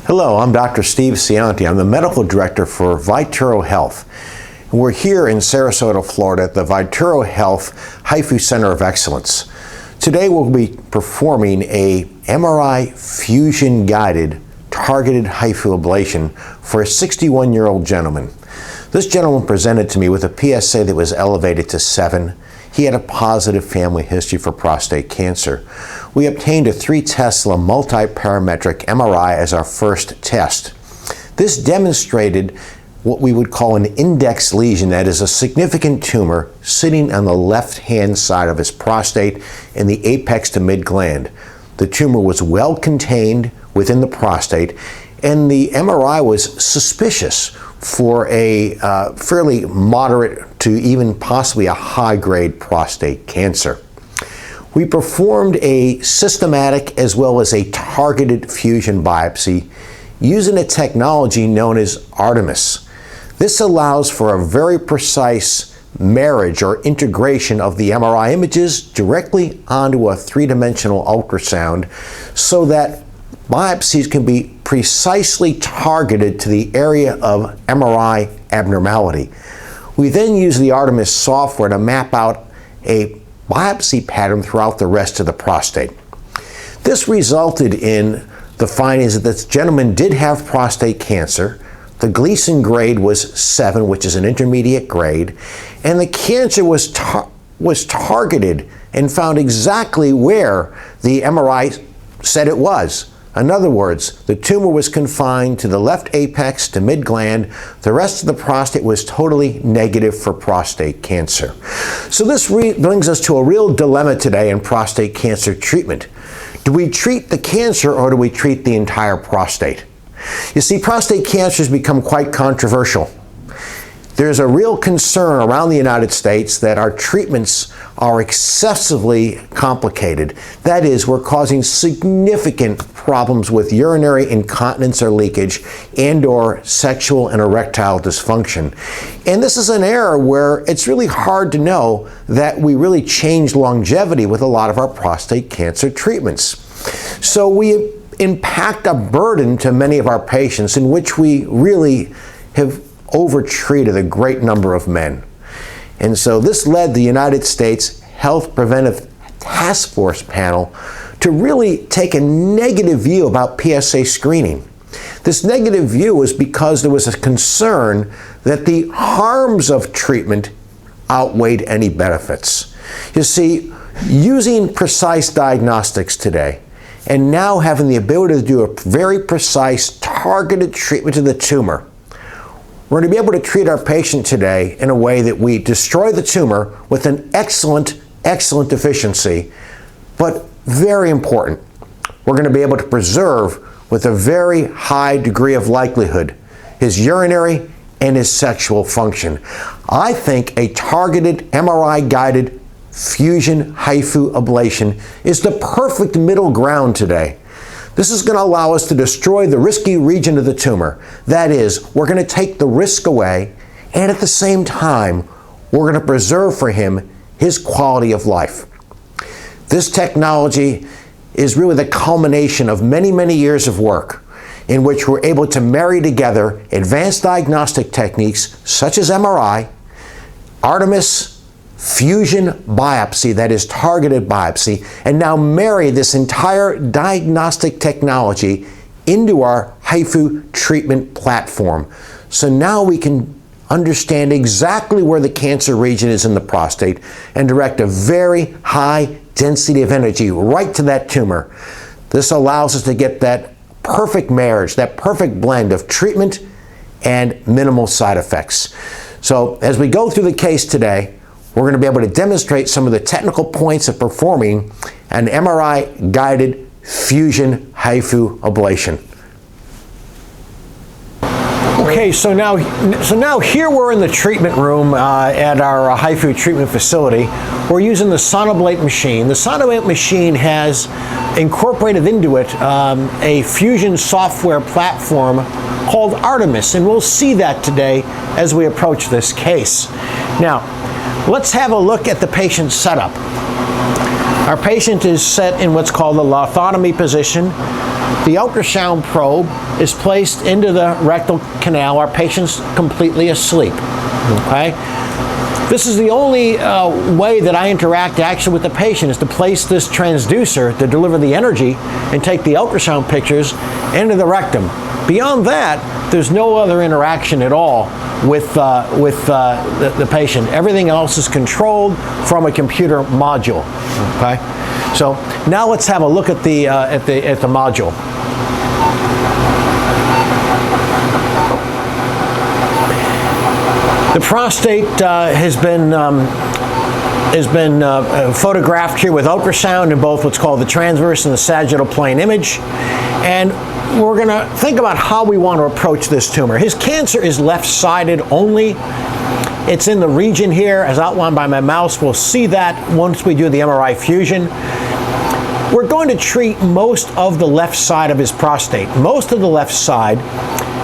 Hello, I'm Dr. Steve Scionti. I'm the medical director for Vituro Health. We're here in Sarasota, Florida at the Vituro Health HIFU Center of Excellence. Today we'll be performing a MRI Fusion guided targeted HIFU ablation for a 61-year-old gentleman. This gentleman presented to me with a PSA that was elevated to 7. He had a positive family history for prostate cancer. We obtained a 3 Tesla multi-parametric MRI as our first test. This demonstrated what we would call an index lesion, that is a significant tumor sitting on the left-hand side of his prostate in the apex to mid-gland. The tumor was well contained within the prostate, and the MRI was suspicious for a fairly moderate to even possibly a high-grade prostate cancer. We performed a systematic as well as a targeted fusion biopsy using a technology known as Artemis. This allows for a very precise marriage or integration of the MRI images directly onto a 3-dimensional ultrasound so that biopsies can be precisely targeted to the area of MRI abnormality. We then use the Artemis software to map out a biopsy pattern throughout the rest of the prostate. This resulted in the findings that this gentleman did have prostate cancer. The Gleason grade was 7, which is an intermediate grade, and the cancer was targeted and found exactly where the MRI said it was. In other words, the tumor was confined to the left apex to mid-gland. The rest of the prostate was totally negative for prostate cancer. So this brings us to a real dilemma today in prostate cancer treatment. Do we treat the cancer or do we treat the entire prostate? You see, prostate cancer has become quite controversial. There's a real concern around the United States that our treatments are excessively complicated. That is, we're causing significant problems with urinary incontinence or leakage and/or sexual and erectile dysfunction. And this is an area where it's really hard to know that we really change longevity with a lot of our prostate cancer treatments. So we impact a burden to many of our patients in which we really have overtreated a great number of men. And so this led the United States Health Preventive Task Force panel to really take a negative view about PSA screening. This negative view was because there was a concern that the harms of treatment outweighed any benefits. You see, using precise diagnostics today and now having the ability to do a very precise targeted treatment of the tumor, we're going to be able to treat our patient today in a way that we destroy the tumor with an excellent efficiency, but very important, we're going to be able to preserve with a very high degree of likelihood his urinary and his sexual function. I think a targeted MRI-guided fusion HIFU ablation is the perfect middle ground today. This is going to allow us to destroy the risky region of the tumor. That is, we're going to take the risk away, and at the same time, we're going to preserve for him his quality of life. This technology is really the culmination of many, many years of work in which we're able to marry together advanced diagnostic techniques such as MRI, Artemis, fusion biopsy, that is targeted biopsy, and now marry this entire diagnostic technology into our HIFU treatment platform. So now we can understand exactly where the cancer region is in the prostate and direct a very high density of energy right to that tumor. This allows us to get that perfect marriage, that perfect blend of treatment and minimal side effects. So as we go through the case today, we're going to be able to demonstrate some of the technical points of performing an MRI-guided fusion HIFU ablation. Okay, so now here we're in the treatment room at our HIFU treatment facility. We're using the Sonoblate machine. The Sonoblate machine has incorporated into it a fusion software platform called Artemis, and we'll see that today as we approach this case. Now, let's have a look at the patient setup. Our patient is set in what's called the lithotomy position. The ultrasound probe is placed into the rectal canal. Our patient's completely asleep. Okay? This is the only way that I interact actually with the patient, is to place this transducer to deliver the energy and take the ultrasound pictures into the rectum. Beyond that, there's no other interaction at all with the patient. Everything else is controlled from a computer module. Okay, so now let's have a look at the module. The prostate has been photographed here with ultrasound in both what's called the transverse and the sagittal plane image, and we're going to think about how we want to approach this tumor. His cancer is left-sided only. It's in the region here, as outlined by my mouse. We'll see that once we do the MRI fusion. We're going to treat most of the left side of his prostate, most of the left side.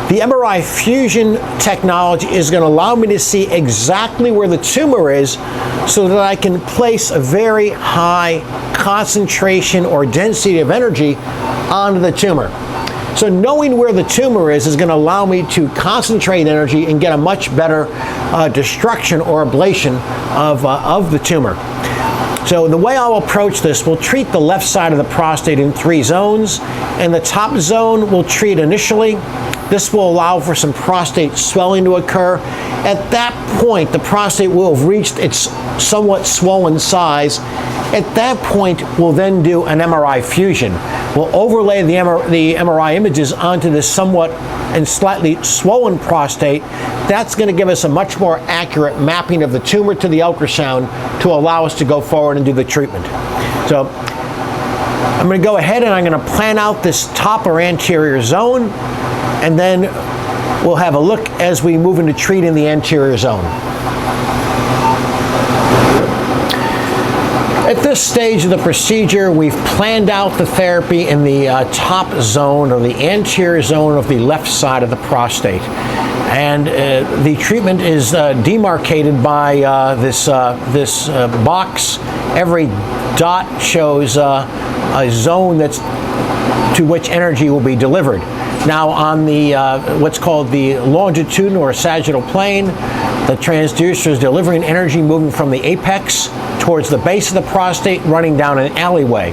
The MRI fusion technology is going to allow me to see exactly where the tumor is so that I can place a very high concentration or density of energy onto the tumor. So knowing where the tumor is going to allow me to concentrate energy and get a much better destruction or ablation of the tumor. So the way I'll approach this, we'll treat the left side of the prostate in 3 zones. And the top zone we'll treat initially. This will allow for some prostate swelling to occur. At that point, the prostate will have reached its somewhat swollen size. At that point, we'll then do an MRI fusion. We'll overlay the MRI images onto this somewhat and slightly swollen prostate. That's going to give us a much more accurate mapping of the tumor to the ultrasound to allow us to go forward and do the treatment. So I'm going to go ahead and I'm going to plan out this top or anterior zone, and then we'll have a look as we move into treating the anterior zone. At this stage of the procedure, we've planned out the therapy in the top zone or the anterior zone of the left side of the prostate. And the treatment is demarcated by this box. Every dot shows a zone that's to which energy will be delivered. Now on the what's called the longitudinal or sagittal plane, the transducer is delivering energy moving from the apex towards the base of the prostate, running down an alleyway.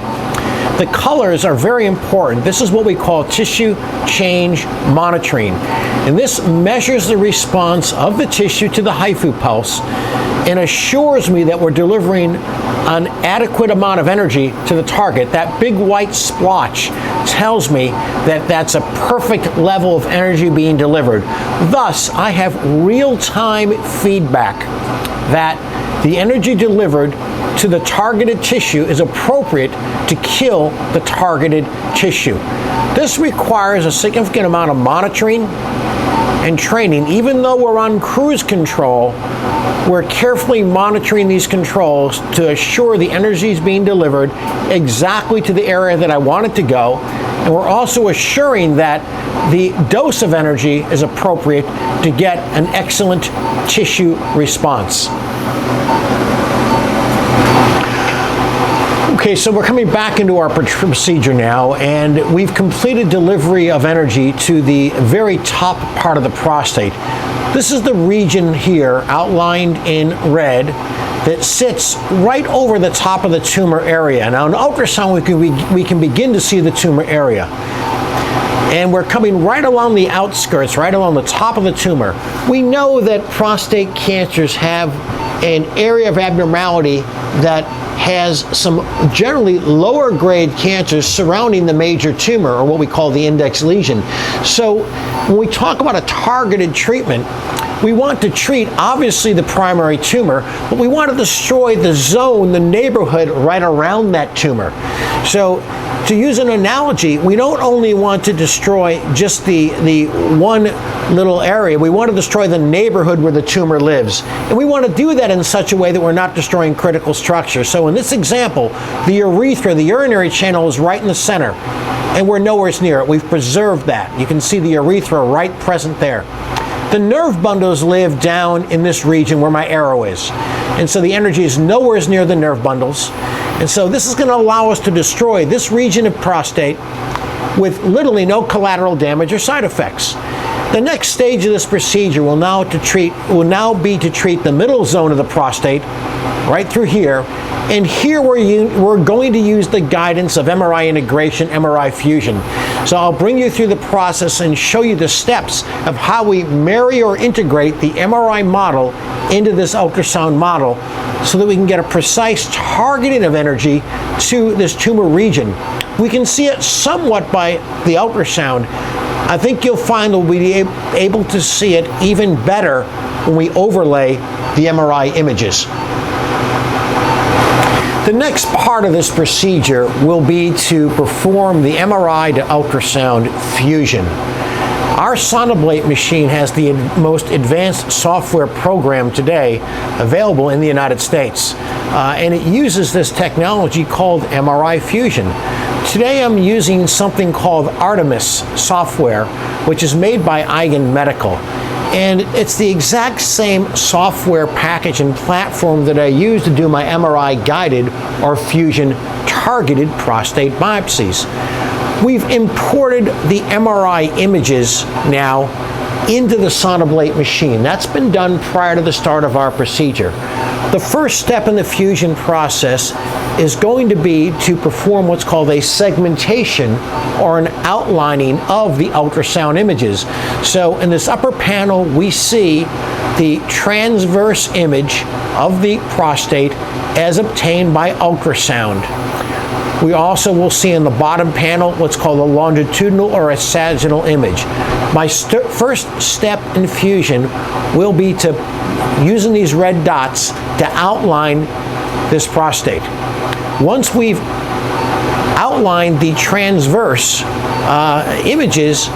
The colors are very important. This is what we call tissue change monitoring. And this measures the response of the tissue to the HIFU pulse and assures me that we're delivering an adequate amount of energy to the target. That big white splotch tells me that that's a perfect level of energy being delivered. Thus, I have real-time feedback that the energy delivered to the targeted tissue is appropriate to kill the targeted tissue. This requires a significant amount of monitoring and training. Even though we're on cruise control, we're carefully monitoring these controls to assure the energy is being delivered exactly to the area that I want it to go. And we're also assuring that the dose of energy is appropriate to get an excellent tissue response. Okay, so we're coming back into our procedure now, and we've completed delivery of energy to the very top part of the prostate. This is the region here outlined in red that sits right over the top of the tumor area. Now in ultrasound we can begin to see the tumor area. And we're coming right along the outskirts, right along the top of the tumor. We know that prostate cancers have an area of abnormality that has some generally lower grade cancers surrounding the major tumor, or what we call the index lesion. So when we talk about a targeted treatment, we want to treat obviously the primary tumor, but we want to destroy the zone, the neighborhood right around that tumor. So to use an analogy, we don't only want to destroy just the one little area, we want to destroy the neighborhood where the tumor lives. And we want to do that in such a way that we're not destroying critical structures. So in this example, the urethra, the urinary channel, is right in the center, and we're nowhere near it. We've preserved that. You can see the urethra right present there. The nerve bundles live down in this region where my arrow is. And so the energy is nowhere near the nerve bundles. And so this is going to allow us to destroy this region of prostate with literally no collateral damage or side effects. The next stage of this procedure will now be to treat the middle zone of the prostate, right through here. And here we're going to use the guidance of MRI integration, MRI fusion. So I'll bring you through the process and show you the steps of how we marry or integrate the MRI model into this ultrasound model so that we can get a precise targeting of energy to this tumor region. We can see it somewhat by the ultrasound. I think you'll find we'll be able to see it even better when we overlay the MRI images. The next part of this procedure will be to perform the MRI to ultrasound fusion. Our Sonoblate machine has the most advanced software program today available in the United States, and it uses this technology called MRI Fusion. Today I'm using something called Artemis software, which is made by Eigen Medical. And it's the exact same software package and platform that I use to do my MRI guided or fusion targeted prostate biopsies. We've imported the MRI images now into the Sonoblate machine. That's been done prior to the start of our procedure. The first step in the fusion process is going to be to perform what's called a segmentation or an outlining of the ultrasound images. So in this upper panel, we see the transverse image of the prostate as obtained by ultrasound. We also will see in the bottom panel what's called a longitudinal or a sagittal image. My first step in fusion will be to using these red dots to outline this prostate. Once we've outlined the transverse images,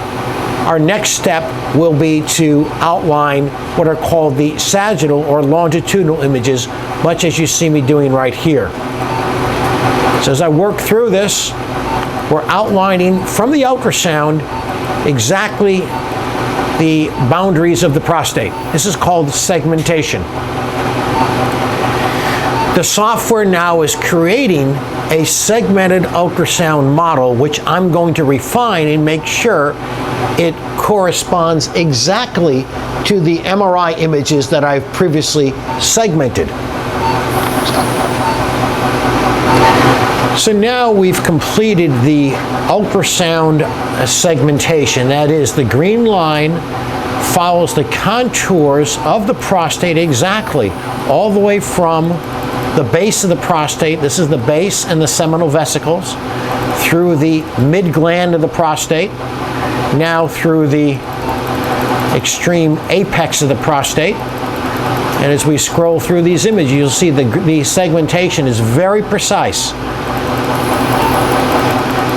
our next step will be to outline what are called the sagittal or longitudinal images, much as you see me doing right here. So as I work through this, we're outlining from the ultrasound exactly the boundaries of the prostate. This is called segmentation. The software now is creating a segmented ultrasound model, which I'm going to refine and make sure it corresponds exactly to the MRI images that I've previously segmented. So now we've completed the ultrasound segmentation. That is, the green line follows the contours of the prostate exactly, all the way from the base of the prostate, this is the base and the seminal vesicles, through the mid-gland of the prostate, now through the extreme apex of the prostate. And as we scroll through these images, you'll see the segmentation is very precise.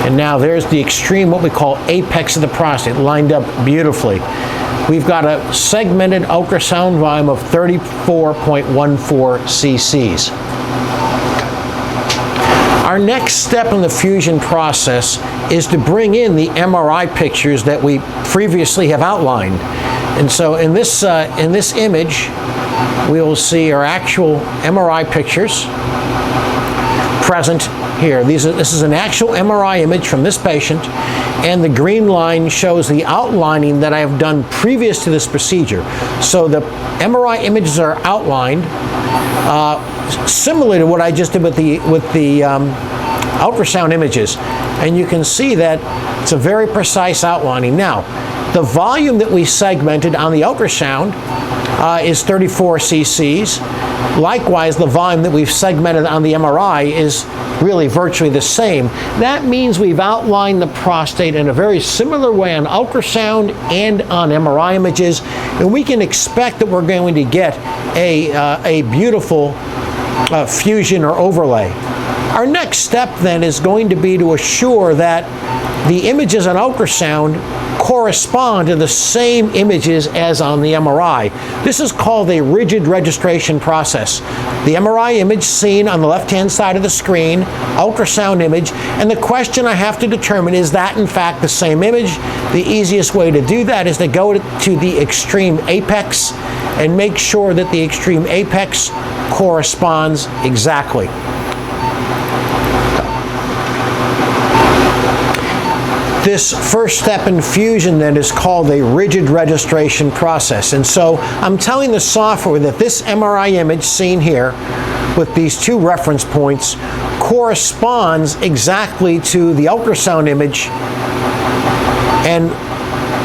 And now there's the extreme, what we call apex of the prostate, lined up beautifully. We've got a segmented ultrasound volume of 34.14 cc's. Our next step in the fusion process is to bring in the MRI pictures that we previously have outlined. And so in this image, we will see our actual MRI pictures present here. This is an actual MRI image from this patient, and the green line shows the outlining that I have done previous to this procedure. So the MRI images are outlined similar to what I just did with the ultrasound images, and you can see that it's a very precise outlining. Now, the volume that we segmented on the ultrasound is 34 cc's. Likewise, the volume that we've segmented on the MRI is really virtually the same. That means we've outlined the prostate in a very similar way on ultrasound and on MRI images, and we can expect that we're going to get a beautiful fusion or overlay. Our next step then is going to be to assure that the images on ultrasound correspond to the same images as on the MRI. This is called a rigid registration process. The MRI image seen on the left-hand side of the screen, ultrasound image, and the question I have to determine, is that in fact the same image? The easiest way to do that is to go to the extreme apex and make sure that the extreme apex corresponds exactly. This first step in fusion then is called a rigid registration process. And so I'm telling the software that this MRI image seen here with these two reference points corresponds exactly to the ultrasound image, and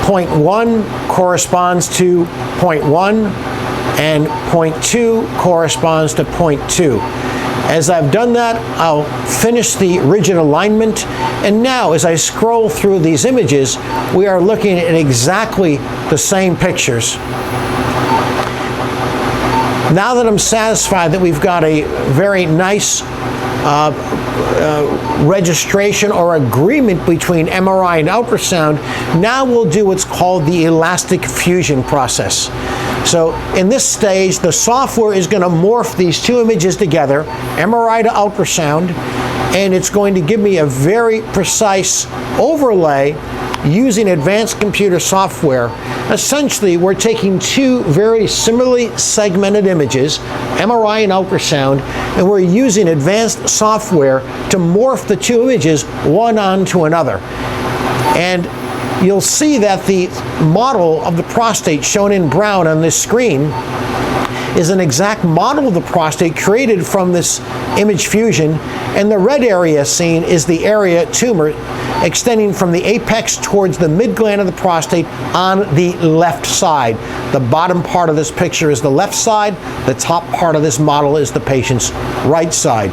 point 1 corresponds to point 1, and point 2 corresponds to point 2. As I've done that, I'll finish the rigid alignment, and now as I scroll through these images, we are looking at exactly the same pictures. Now that I'm satisfied that we've got a very nice registration or agreement between MRI and ultrasound, now we'll do what's called the elastic fusion process. So in this stage, the software is going to morph these two images together, MRI to ultrasound, and it's going to give me a very precise overlay using advanced computer software. Essentially, we're taking two very similarly segmented images, MRI and ultrasound, and we're using advanced software to morph the two images one onto another. And you'll see that the model of the prostate shown in brown on this screen is an exact model of the prostate created from this image fusion, and the red area seen is the area tumor extending from the apex towards the midgland of the prostate on the left side. The bottom part of this picture is the left side, the top part of this model is the patient's right side.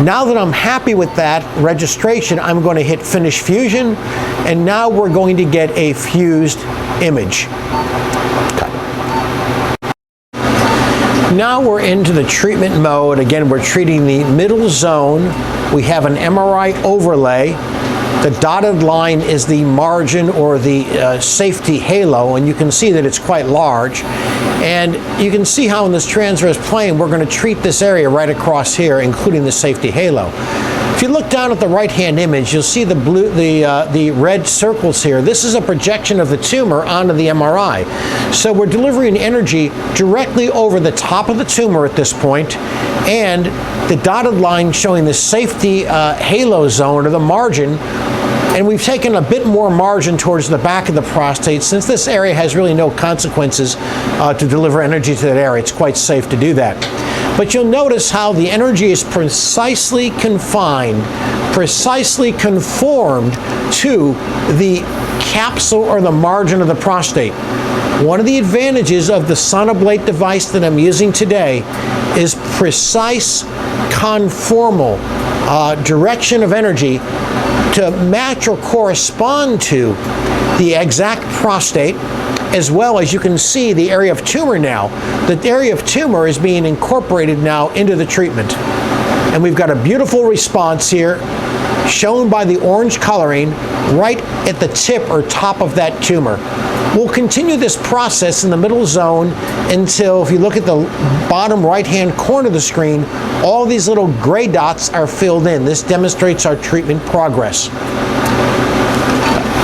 Now that I'm happy with that registration, I'm going to hit Finish Fusion, and now we're going to get a fused image. Now we're into the treatment mode. Again, we're treating the middle zone. We have an MRI overlay. The dotted line is the margin or the safety halo, and you can see that it's quite large. And you can see how in this transverse plane we're going to treat this area right across here, including the safety halo. If you look down at the right-hand image, you'll see the red circles here. This is a projection of the tumor onto the MRI. So we're delivering energy directly over the top of the tumor at this point, and the dotted line showing the safety halo zone or the margin. And we've taken a bit more margin towards the back of the prostate since this area has really no consequences to deliver energy to that area. It's quite safe to do that. But you'll notice how the energy is precisely confined, precisely conformed to the capsule or the margin of the prostate. One of the advantages of the Sonoblate device that I'm using today is precise, conformal direction of energy to match or correspond to the exact prostate, as well as you can see the area of tumor now. The area of tumor is being incorporated now into the treatment. And we've got a beautiful response here shown by the orange coloring right at the tip or top of that tumor. We'll continue this process in the middle zone until, if you look at the bottom right-hand corner of the screen, all these little gray dots are filled in. This demonstrates our treatment progress.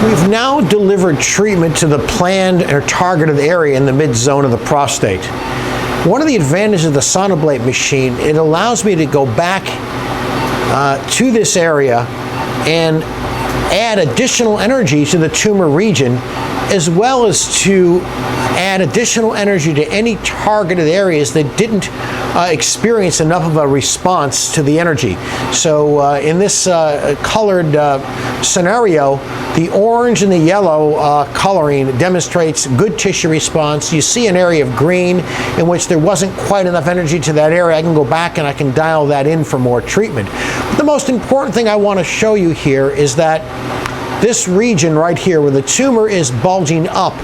We've now delivered treatment to the planned or targeted area in the mid-zone of the prostate. One of the advantages of the Sonoblate machine, it allows me to go back to this area and add additional energy to the tumor region, as well as to add additional energy to any targeted areas that didn't experience enough of a response to the energy. So in this colored scenario, the orange and the yellow coloring demonstrates good tissue response. You see an area of green in which there wasn't quite enough energy to that area. I can go back and I can dial that in for more treatment. But the most important thing I want to show you here is that this region right here where the tumor is bulging up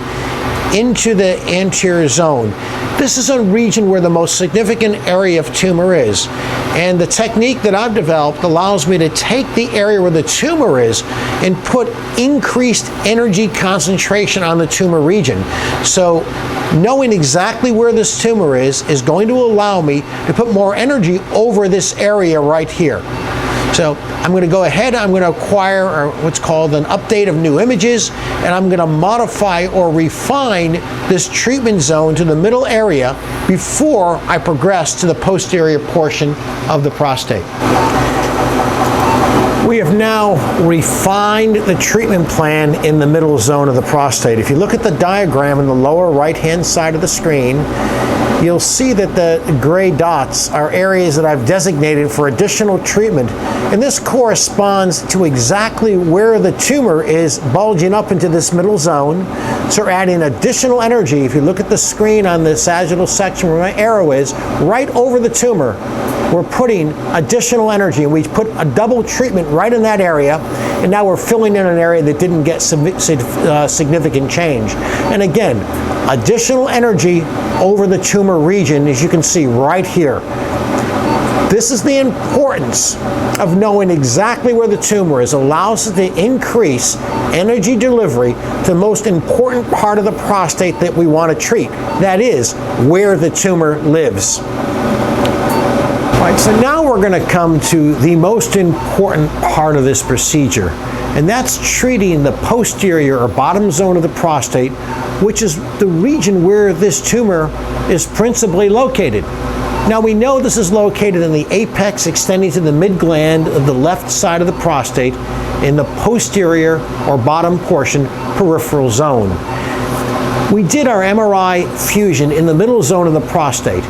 into the anterior zone, this is a region where the most significant area of tumor is. And the technique that I've developed allows me to take the area where the tumor is and put increased energy concentration on the tumor region. So knowing exactly where this tumor is going to allow me to put more energy over this area right here. So I'm going to go ahead, I'm going to acquire what's called an update of new images, and I'm going to modify or refine this treatment zone to the middle area before I progress to the posterior portion of the prostate. We have now refined the treatment plan in the middle zone of the prostate. If you look at the diagram in the lower right-hand side of the screen, you'll see that the gray dots are areas that I've designated for additional treatment, and this corresponds to exactly where the tumor is bulging up into this middle zone. So we're adding additional energy. If you look at the screen on the sagittal section where my arrow is, right over the tumor, we're putting additional energy, and we put a double treatment right in that area, and now we're filling in an area that didn't get significant change. And again, additional energy over the tumor region, as you can see right here. This is the importance of knowing exactly where the tumor is. It allows us to increase energy delivery to the most important part of the prostate that we want to treat. That is, where the tumor lives. All right, so now we're going to come to the most important part of this procedure, and that's treating the posterior or bottom zone of the prostate, which is the region where this tumor is principally located. Now we know this is located in the apex extending to the mid-gland of the left side of the prostate in the posterior or bottom portion peripheral zone. We did our MRI fusion in the middle zone of the prostate.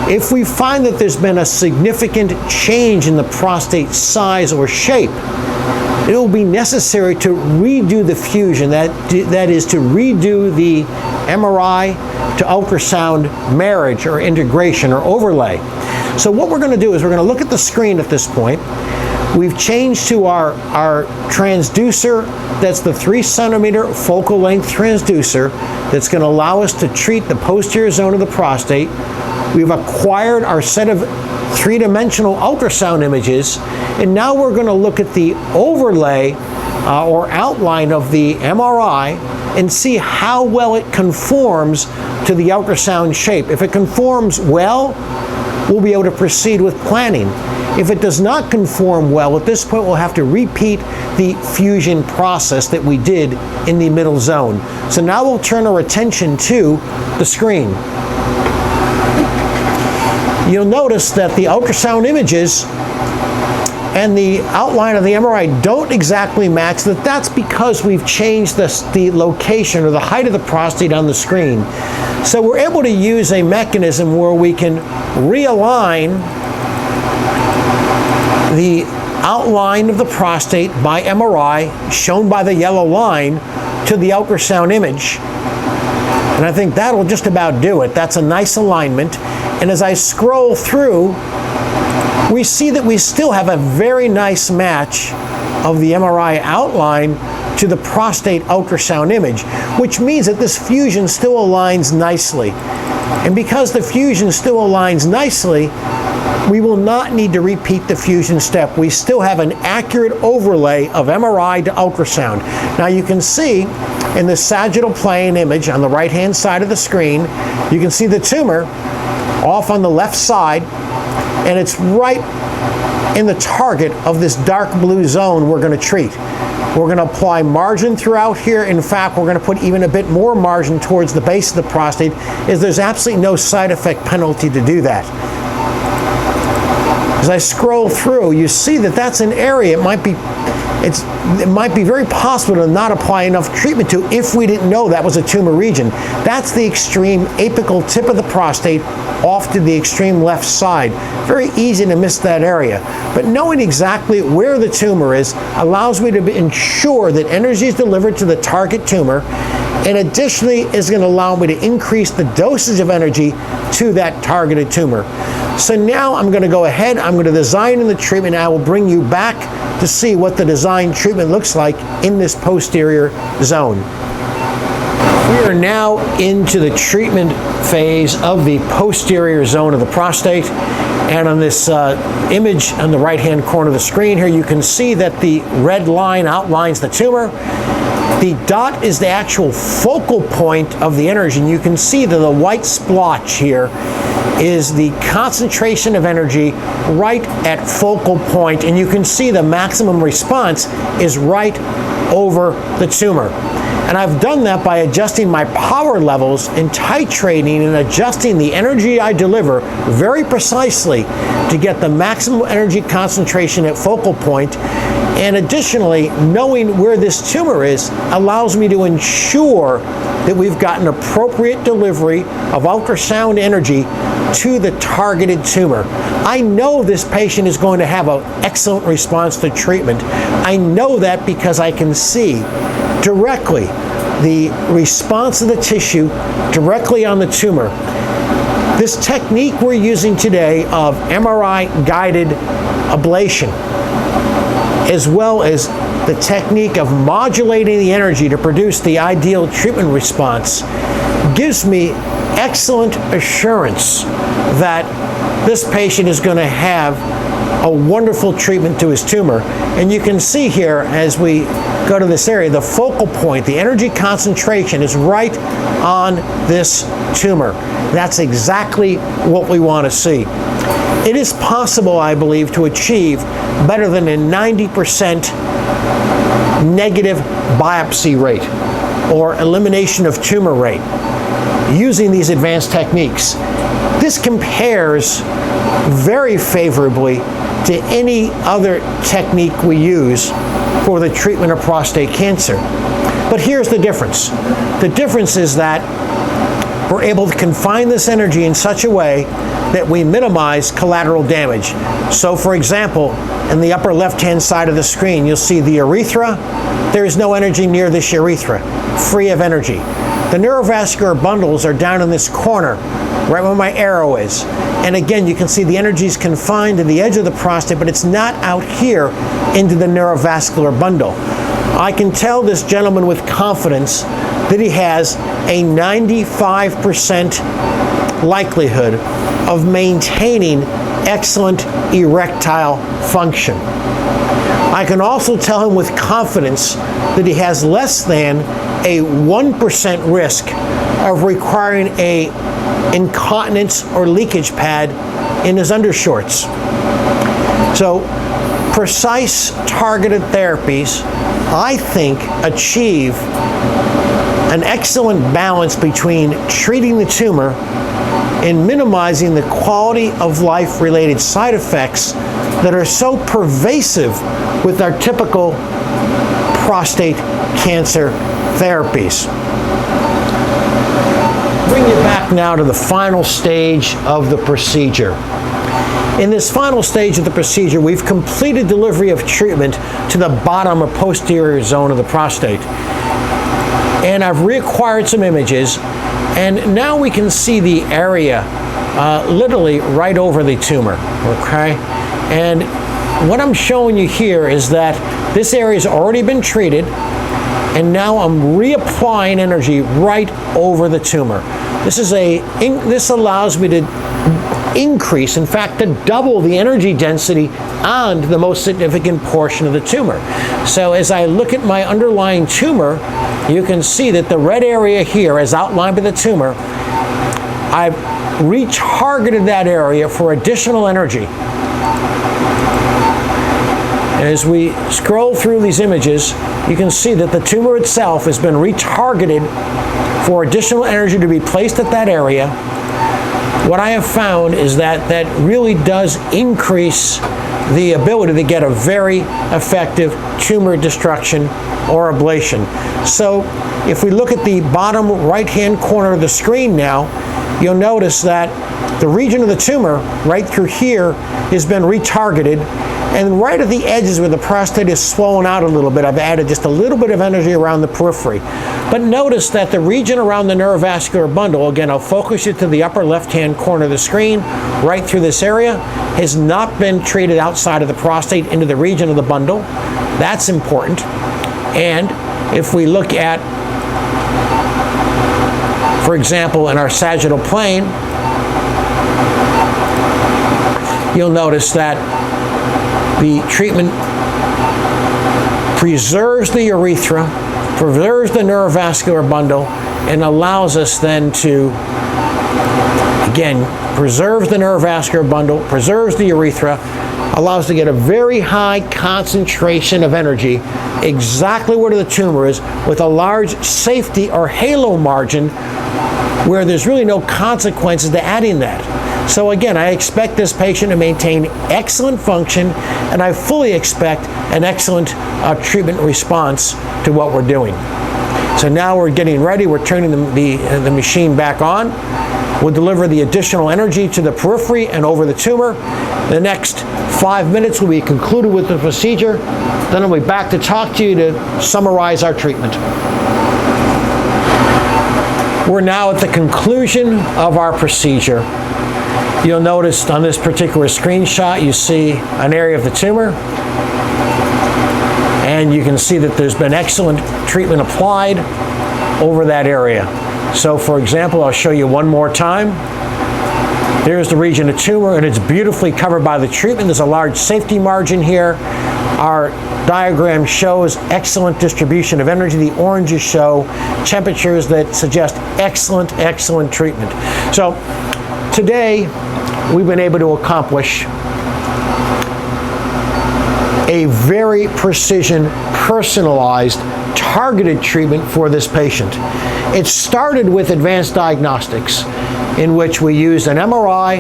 If we find that there's been a significant change in the prostate size or shape, it will be necessary to redo the fusion, that is to redo the MRI to ultrasound marriage or integration or overlay. So what we're going to do is we're going to look at the screen at this point. We've changed to our transducer. That's the 3 centimeter focal length transducer that's going to allow us to treat the posterior zone of the prostate. We've acquired our set of 3-dimensional ultrasound images, and now we're going to look at the overlay or outline of the MRI and see how well it conforms to the ultrasound shape. If it conforms well, we'll be able to proceed with planning. If it does not conform well, at this point we'll have to repeat the fusion process that we did in the middle zone. So now we'll turn our attention to the screen. You'll notice that the ultrasound images and the outline of the MRI don't exactly match. That's because we've changed the location or the height of the prostate on the screen. So we're able to use a mechanism where we can realign the outline of the prostate by MRI, shown by the yellow line, to the ultrasound image. And I think that'll just about do it. That's a nice alignment. And as I scroll through, we see that we still have a very nice match of the MRI outline to the prostate ultrasound image, which means that this fusion still aligns nicely. And because the fusion still aligns nicely, we will not need to repeat the fusion step. We still have an accurate overlay of MRI to ultrasound. Now you can see in the sagittal plane image on the right-hand side of the screen, you can see the tumor off on the left side, and it's right in the target of this dark blue zone we're going to treat. We're going to apply margin throughout here. In fact, we're going to put even a bit more margin towards the base of the prostate, as there's absolutely no side effect penalty to do that. As I scroll through, you see that that's an area it might be very possible to not apply enough treatment to if we didn't know that was a tumor region. That's the extreme apical tip of the prostate off to the extreme left side. Very easy to miss that area. But knowing exactly where the tumor is allows me to ensure that energy is delivered to the target tumor, and additionally is going to allow me to increase the dosage of energy to that targeted tumor. So now I'm going to go ahead, I'm going to design in the treatment, and I will bring you back to see what the design treatment looks like in this posterior zone. We are now into the treatment phase of the posterior zone of the prostate, and on this image on the right-hand corner of the screen here, you can see that the red line outlines the tumor. The dot is the actual focal point of the energy, and you can see that the white splotch here is the concentration of energy right at focal point, and you can see the maximum response is right over the tumor. And I've done that by adjusting my power levels and titrating and adjusting the energy I deliver very precisely to get the maximum energy concentration at focal point. And additionally, knowing where this tumor is allows me to ensure that we've got an appropriate delivery of ultrasound energy to the targeted tumor. I know this patient is going to have an excellent response to treatment. I know that because I can see directly the response of the tissue directly on the tumor. This technique we're using today of MRI-guided ablation, as well as the technique of modulating the energy to produce the ideal treatment response, gives me excellent assurance that this patient is going to have a wonderful treatment to his tumor. And you can see here as we go to this area, the focal point, the energy concentration is right on this tumor. That's exactly what we want to see. It is possible, I believe, to achieve better than a 90% negative biopsy rate or elimination of tumor rate using these advanced techniques. This compares very favorably to any other technique we use for the treatment of prostate cancer. But here's the difference. The difference is that we're able to confine this energy in such a way that we minimize collateral damage. So for example, in the upper left-hand side of the screen, you'll see the urethra. There is no energy near this urethra, free of energy. The neurovascular bundles are down in this corner, right where my arrow is. And again, you can see the energy is confined to the edge of the prostate, but it's not out here into the neurovascular bundle. I can tell this gentleman with confidence that he has a 95% likelihood of maintaining excellent erectile function. I can also tell him with confidence that he has less than a 1% risk of requiring a incontinence or leakage pad in his undershorts. So precise targeted therapies, I think, achieve an excellent balance between treating the tumor and minimizing the quality of life related side effects that are so pervasive with our typical prostate cancer therapies. Bring you back now to the final stage of the procedure. In this final stage of the procedure, we've completed delivery of treatment to the bottom or posterior zone of the prostate. And I've reacquired some images, and now we can see the area literally right over the tumor, okay? And what I'm showing you here is that this area has already been treated, and now I'm reapplying energy right over the tumor. This allows me to increase, in fact, to double the energy density on the most significant portion of the tumor. So as I look at my underlying tumor, you can see that the red area here, as outlined by the tumor, I've retargeted that area for additional energy. And as we scroll through these images, you can see that the tumor itself has been retargeted for additional energy to be placed at that area. What I have found is that that really does increase the ability to get a very effective tumor destruction or ablation. So if we look at the bottom right-hand corner of the screen now, you'll notice that the region of the tumor right through here has been retargeted, and right at the edges where the prostate is swollen out a little bit, I've added just a little bit of energy around the periphery. But notice that the region around the neurovascular bundle, again, I'll focus you to the upper left-hand corner of the screen, right through this area, has not been treated outside of the prostate into the region of the bundle. That's important. And if we look at, for example, in our sagittal plane, you'll notice that the treatment preserves the urethra, preserves the neurovascular bundle, and allows us then to, again, preserves the neurovascular bundle, preserves the urethra, allows us to get a very high concentration of energy exactly where the tumor is, with a large safety or halo margin where there's really no consequences to adding that. So again, I expect this patient to maintain excellent function, and I fully expect an excellent treatment response to what we're doing. So now we're getting ready. We're turning the machine back on. We'll deliver the additional energy to the periphery and over the tumor. The next 5 minutes will be concluded with the procedure. Then I'll be back to talk to you to summarize our treatment. We're now at the conclusion of our procedure. You'll notice on this particular screenshot, you see an area of the tumor, and you can see that there's been excellent treatment applied over that area. So for example, I'll show you one more time. There's the region of tumor, and it's beautifully covered by the treatment. There's a large safety margin here. Our diagram shows excellent distribution of energy. The oranges show temperatures that suggest excellent, excellent treatment. So today, we've been able to accomplish a very precision, personalized, targeted treatment for this patient. It started with advanced diagnostics, in which we used an MRI,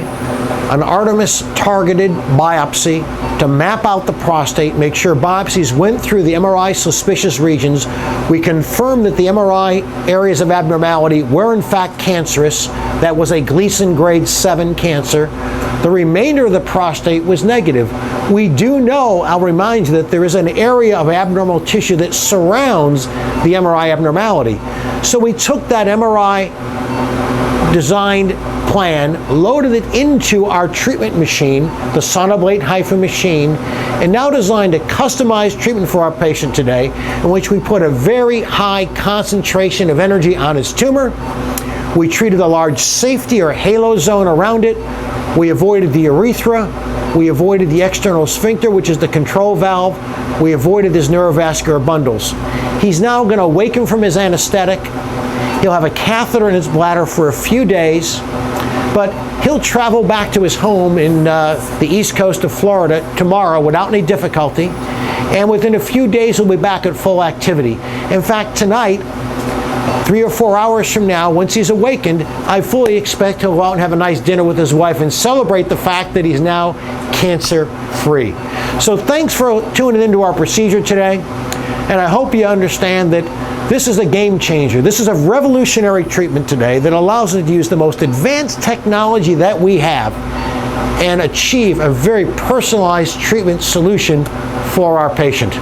an Artemis-targeted biopsy to map out the prostate, make sure biopsies went through the MRI suspicious regions. We confirmed that the MRI areas of abnormality were in fact cancerous. That was a Gleason grade 7 cancer. The remainder of the prostate was negative. We do know, I'll remind you, that there is an area of abnormal tissue that surrounds the MRI abnormality. So we took that MRI designed plan, loaded it into our treatment machine, the Sonoblate HIFU machine, and now designed a customized treatment for our patient today, in which we put a very high concentration of energy on his tumor. We treated a large safety or halo zone around it. We avoided the urethra. We avoided the external sphincter, which is the control valve. We avoided his neurovascular bundles. He's now going to awaken from his anesthetic. He'll have a catheter in his bladder for a few days, but he'll travel back to his home in the east coast of Florida tomorrow without any difficulty, and within a few days he'll be back at full activity. In fact, tonight, 3 or 4 hours from now, once he's awakened, I fully expect he'll go out and have a nice dinner with his wife and celebrate the fact that he's now cancer-free. So thanks for tuning into our procedure today, and I hope you understand that this is a game changer. This is a revolutionary treatment today that allows us to use the most advanced technology that we have and achieve a very personalized treatment solution for our patient.